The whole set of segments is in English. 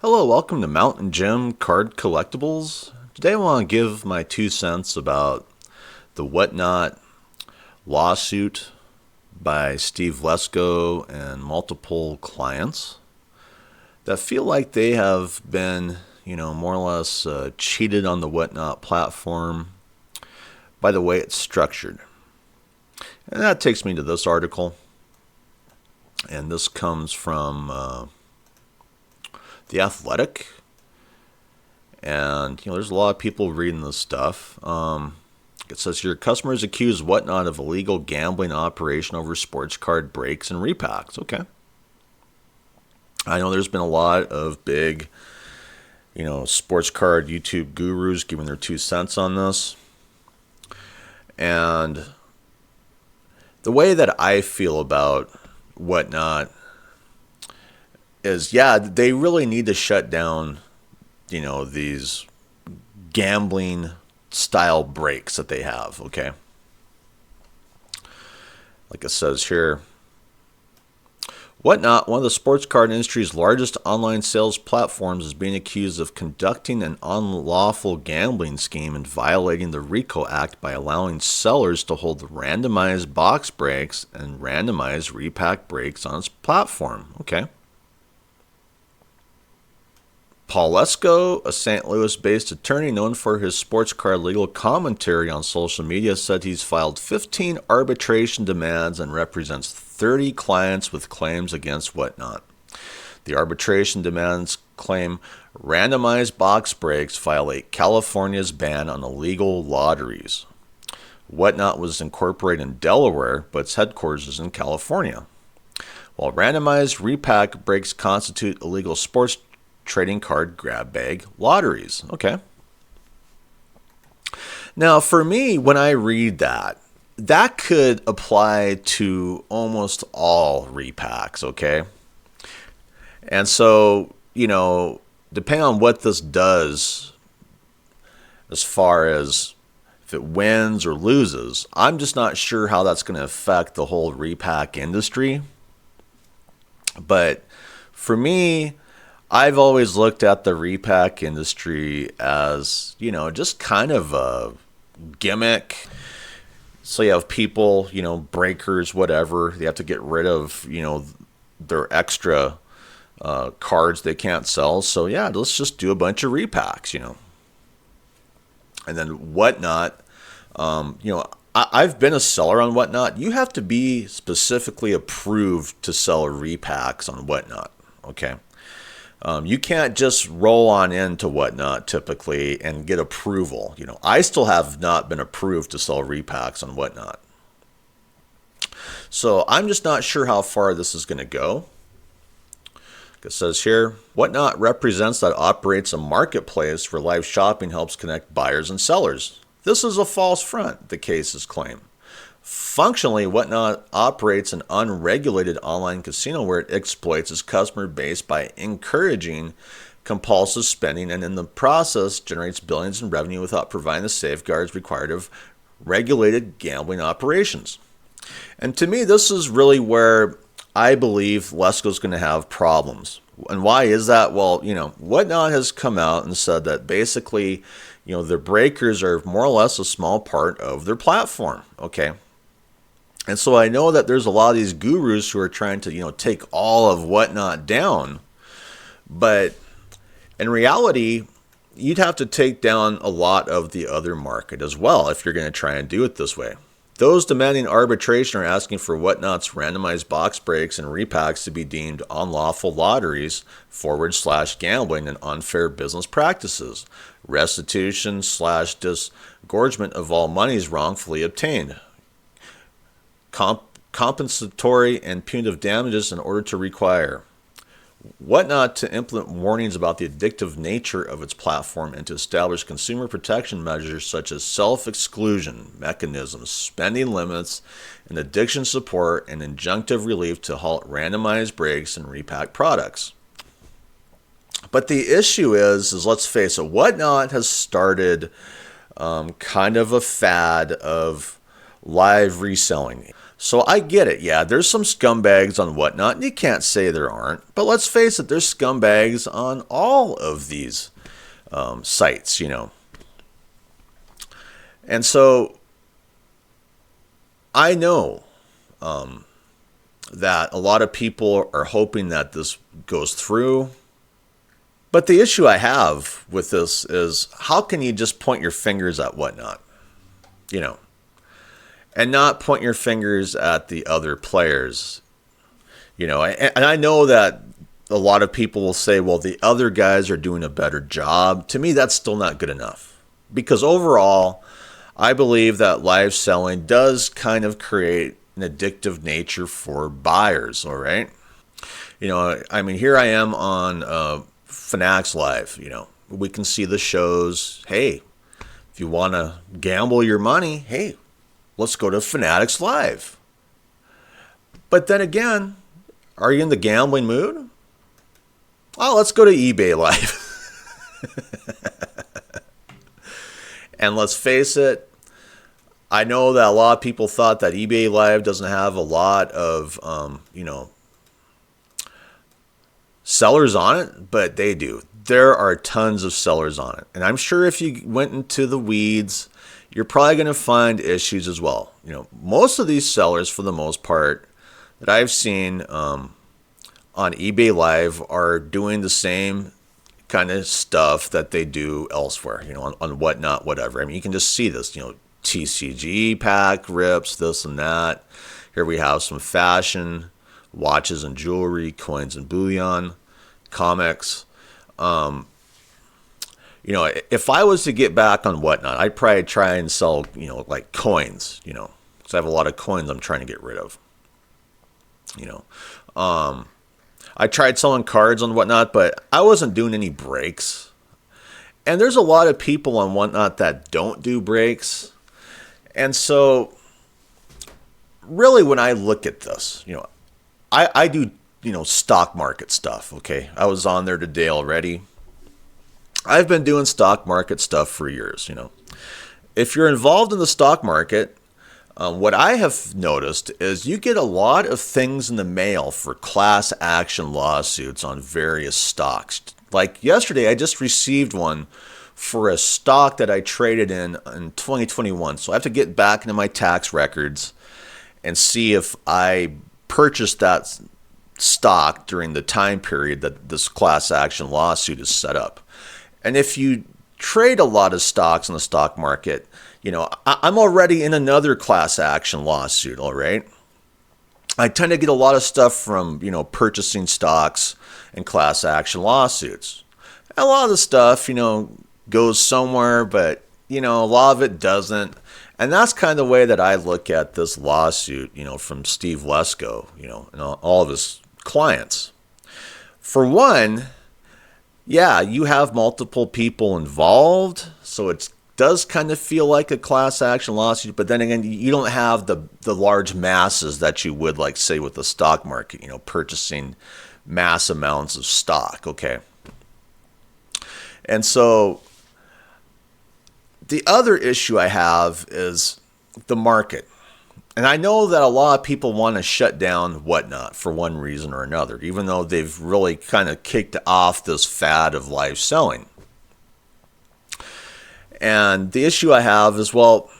Hello, welcome to Mountain Gym Card Collectibles. Today I want to give my 2 cents about the Whatnot lawsuit by Steve Lesko and multiple clients that feel like they have been, more or less cheated on the Whatnot platform by the way it's structured. And that takes me to this article. And this comes from The Athletic. And, there's a lot of people reading this stuff. It says your customers accuse Whatnot of illegal gambling operation over sports card breaks and repacks. Okay. I know there's been a lot of big, sports card YouTube gurus giving their 2 cents on this. And the way that I feel about Whatnot is, they really need to shut down, these gambling style breaks that they have, okay? Like it says here, Whatnot, one of the sports card industry's largest online sales platforms, is being accused of conducting an unlawful gambling scheme and violating the RICO Act by allowing sellers to hold randomized box breaks and randomized repack breaks on its platform. Okay. Paul Lesko, a St. Louis-based attorney known for his sports card legal commentary on social media, said he's filed 15 arbitration demands and represents 30 clients with claims against Whatnot. The arbitration demands claim randomized box breaks violate California's ban on illegal lotteries. Whatnot was incorporated in Delaware, but its headquarters is in California. While randomized repack breaks constitute illegal sports trading card grab bag lotteries. Okay. Now, for me, when I read that, that could apply to almost all repacks, okay? And so, depending on what this does, as far as if it wins or loses, I'm just not sure how that's going to affect the whole repack industry. But for me, I've always looked at the repack industry as, just kind of a gimmick. So you have people, breakers, whatever. They have to get rid of, their extra cards they can't sell. So, let's just do a bunch of repacks, And then Whatnot, I've been a seller on Whatnot. You have to be specifically approved to sell repacks on Whatnot, okay? You can't just roll on into Whatnot typically and get approval. I still have not been approved to sell repacks on Whatnot. So I'm just not sure how far this is going to go. It says here, Whatnot represents that operates a marketplace where live shopping helps connect buyers and sellers. This is a false front, the cases claim. Functionally, Whatnot operates an unregulated online casino where it exploits its customer base by encouraging compulsive spending and in the process generates billions in revenue without providing the safeguards required of regulated gambling operations. And to me, this is really where I believe Lesko's going to have problems. And why is that? Well, Whatnot has come out and said that basically, their breakers are more or less a small part of their platform, okay? And so I know that there's a lot of these gurus who are trying to, take all of Whatnot down. But in reality, you'd have to take down a lot of the other market as well if you're going to try and do it this way. Those demanding arbitration are asking for Whatnot's randomized box breaks and repacks to be deemed unlawful lotteries, /gambling, and unfair business practices, restitution/disgorgement of all monies wrongfully obtained, compensatory and punitive damages in order to require Whatnot to implement warnings about the addictive nature of its platform and to establish consumer protection measures such as self-exclusion mechanisms, spending limits, and addiction support and injunctive relief to halt randomized breaks and repack products. But the issue is let's face it, Whatnot has started kind of a fad of live reselling. So I get it. Yeah, there's some scumbags on Whatnot, and you can't say there aren't. But let's face it, there's scumbags on all of these sites, And so I know that a lot of people are hoping that this goes through. But the issue I have with this is, how can you just point your fingers at Whatnot, and not point your fingers at the other players, And I know that a lot of people will say, well, the other guys are doing a better job. To me, that's still not good enough, because overall, I believe that live selling does kind of create an addictive nature for buyers, all right? Here I am on Fanatics Live, we can see the shows. Hey, if you want to gamble your money, hey, let's go to Fanatics Live. But then again, are you in the gambling mood? Oh, let's go to eBay Live. And let's face it, I know that a lot of people thought that eBay Live doesn't have a lot of, sellers on it, but they do. There are tons of sellers on it. And I'm sure if you went into the weeds, you're probably going to find issues as well. Most of these sellers, for the most part, that I've seen on eBay Live are doing the same kind of stuff that they do elsewhere, on Whatnot, whatever. You can just see this, TCG pack rips, this and that. Here we have some fashion, watches and jewelry, coins and bullion, comics. If I was to get back on Whatnot, I'd probably try and sell, like coins, because I have a lot of coins I'm trying to get rid of. I tried selling cards on Whatnot, but I wasn't doing any breaks. And there's a lot of people on Whatnot that don't do breaks. And so, really, when I look at this, I do, stock market stuff, okay? I was on there today already. I've been doing stock market stuff for years, If you're involved in the stock market, what I have noticed is you get a lot of things in the mail for class action lawsuits on various stocks. Like yesterday, I just received one for a stock that I traded in 2021. So I have to get back into my tax records and see if I purchased that stock during the time period that this class action lawsuit is set up. And if you trade a lot of stocks in the stock market, I'm already in another class action lawsuit, all right? I tend to get a lot of stuff from, purchasing stocks and class action lawsuits. A lot of the stuff, goes somewhere, but, a lot of it doesn't. And that's kind of the way that I look at this lawsuit, from Steve Lesko, and all of his clients. For one, yeah, you have multiple people involved, so it does kind of feel like a class action lawsuit, but then again, you don't have the large masses that you would, like, say, with the stock market, purchasing mass amounts of stock, okay? And so the other issue I have is the market. And I know that a lot of people want to shut down Whatnot for one reason or another, even though they've really kind of kicked off this fad of live selling. And the issue I have is, well,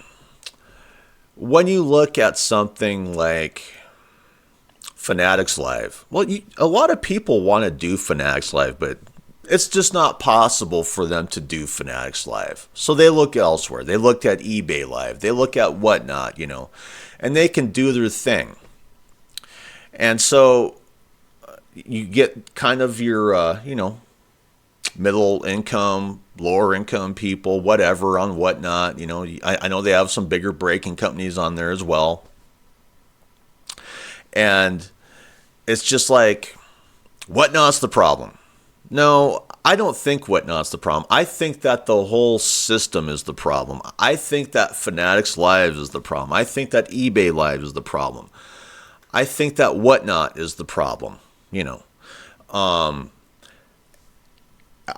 when you look at something like Fanatics Live, well, a lot of people want to do Fanatics Live, but it's just not possible for them to do Fanatics Live. So they look elsewhere. They look at eBay Live. They look at Whatnot, and they can do their thing. And so you get kind of your, middle income, lower income people, whatever, on Whatnot. I know they have some bigger breaking companies on there as well. And it's just like, Whatnot's the problem. No, I don't think Whatnot's the problem. I think that the whole system is the problem. I think that Fanatics Live is the problem. I think that eBay Live is the problem. I think that Whatnot is the problem.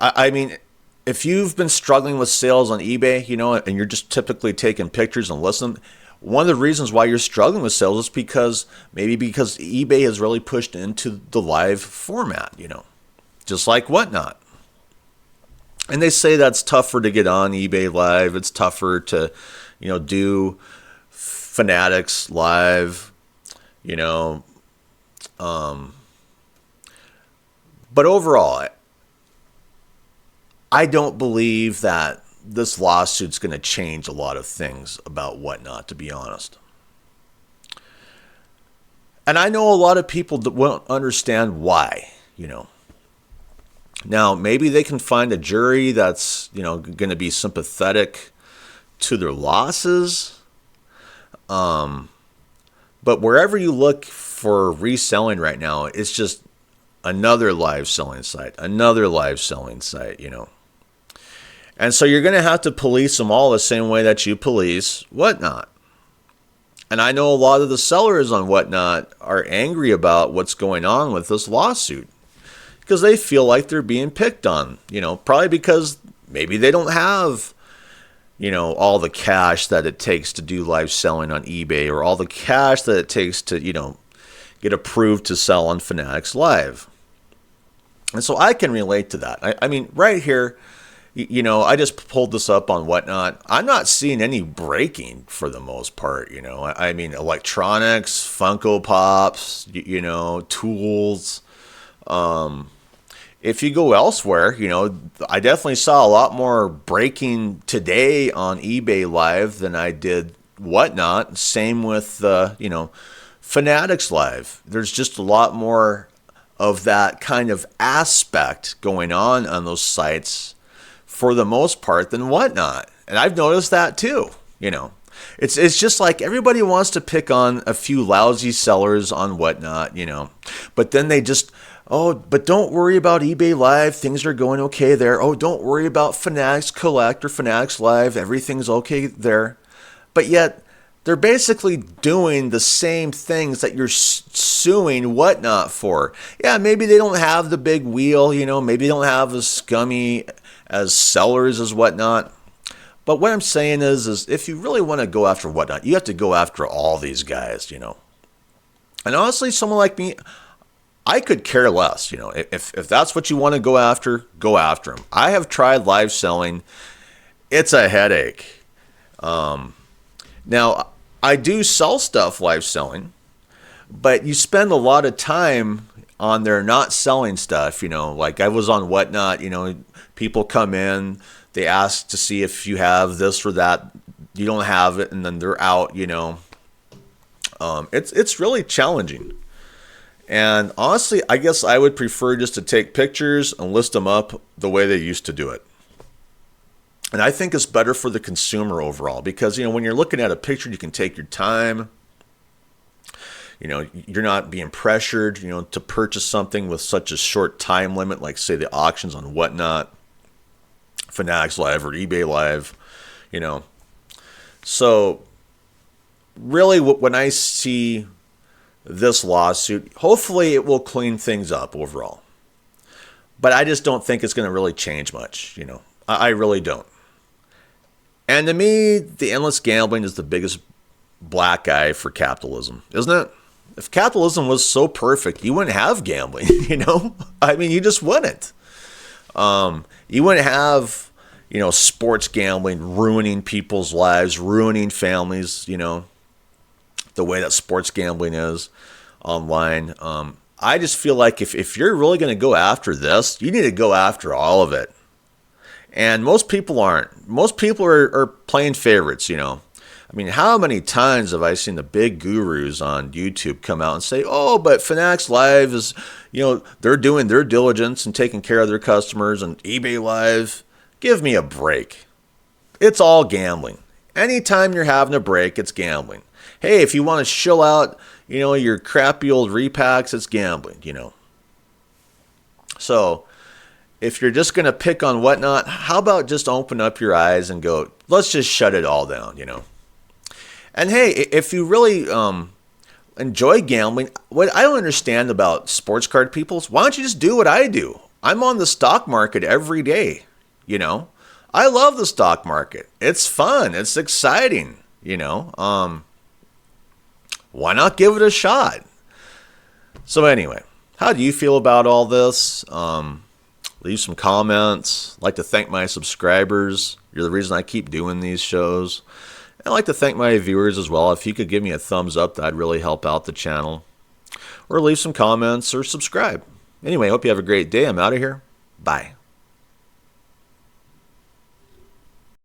I mean, if you've been struggling with sales on eBay, and you're just typically taking pictures and listening, one of the reasons why you're struggling with sales is because eBay has really pushed into the live format, just like Whatnot. And they say that's tougher to get on eBay Live. It's tougher to, do Fanatics Live, But overall, I don't believe that this lawsuit's going to change a lot of things about Whatnot, to be honest. And I know a lot of people that won't understand why, Now, maybe they can find a jury that's, going to be sympathetic to their losses. But wherever you look for reselling right now, it's just another live selling site, And so you're going to have to police them all the same way that you police Whatnot. And I know a lot of the sellers on Whatnot are angry about what's going on with this lawsuit, because they feel like they're being picked on, probably because maybe they don't have, all the cash that it takes to do live selling on eBay, or all the cash that it takes to, get approved to sell on Fanatics Live. And so I can relate to that. I mean, right here, I just pulled this up on Whatnot. I'm not seeing any breaking for the most part, I mean, electronics, Funko Pops, tools. If you go elsewhere, I definitely saw a lot more breaking today on eBay Live than I did Whatnot. Same with, Fanatics Live. There's just a lot more of that kind of aspect going on those sites for the most part than Whatnot. And I've noticed that too, It's just like everybody wants to pick on a few lousy sellers on Whatnot, But then they just, but don't worry about eBay Live. Things are going okay there. Oh, don't worry about Fanatics Collect or Fanatics Live. Everything's okay there. But yet, they're basically doing the same things that you're suing Whatnot for. Yeah, maybe they don't have the big wheel, maybe they don't have as scummy as sellers as Whatnot. But what I'm saying is if you really want to go after Whatnot, you have to go after all these guys, And honestly, someone like me, I could care less, If that's what you want to go after them. I have tried live selling. It's a headache. Now, I do sell stuff live selling, but you spend a lot of time on there not selling stuff, Like I was on Whatnot, people come in, they ask to see if you have this or that. You don't have it, and then they're out, It's really challenging. And honestly, I guess I would prefer just to take pictures and list them up the way they used to do it. And I think it's better for the consumer overall because, when you're looking at a picture, you can take your time. You're not being pressured, to purchase something with such a short time limit, like say the auctions on Whatnot, Fanatics Live or eBay Live, So really when I see this lawsuit, hopefully it will clean things up overall. But I just don't think it's going to really change much, I really don't. And to me, the endless gambling is the biggest black eye for capitalism, isn't it? If capitalism was so perfect, you wouldn't have gambling, I mean, you just wouldn't. You wouldn't have, sports gambling ruining people's lives, ruining families, the way that sports gambling is online. I just feel like if you're really going to go after this, you need to go after all of it. And most people aren't. Most people are playing favorites, I mean, how many times have I seen the big gurus on YouTube come out and say, but Fanatics Live is, they're doing their diligence and taking care of their customers, and eBay Live, give me a break. It's all gambling. Anytime you're having a break, it's gambling. Hey, if you want to shill out, your crappy old repacks, it's gambling, So if you're just going to pick on Whatnot, how about just open up your eyes and go, let's just shut it all down, And hey, if you really enjoy gambling, what I don't understand about sports card people is why don't you just do what I do? I'm on the stock market every day, I love the stock market. It's fun. It's exciting, why not give it a shot? So anyway, how do you feel about all this? Leave some comments. I'd like to thank my subscribers. You're the reason I keep doing these shows. I'd like to thank my viewers as well. If you could give me a thumbs up, that'd really help out the channel. Or leave some comments or subscribe. Anyway, I hope you have a great day. I'm out of here. Bye.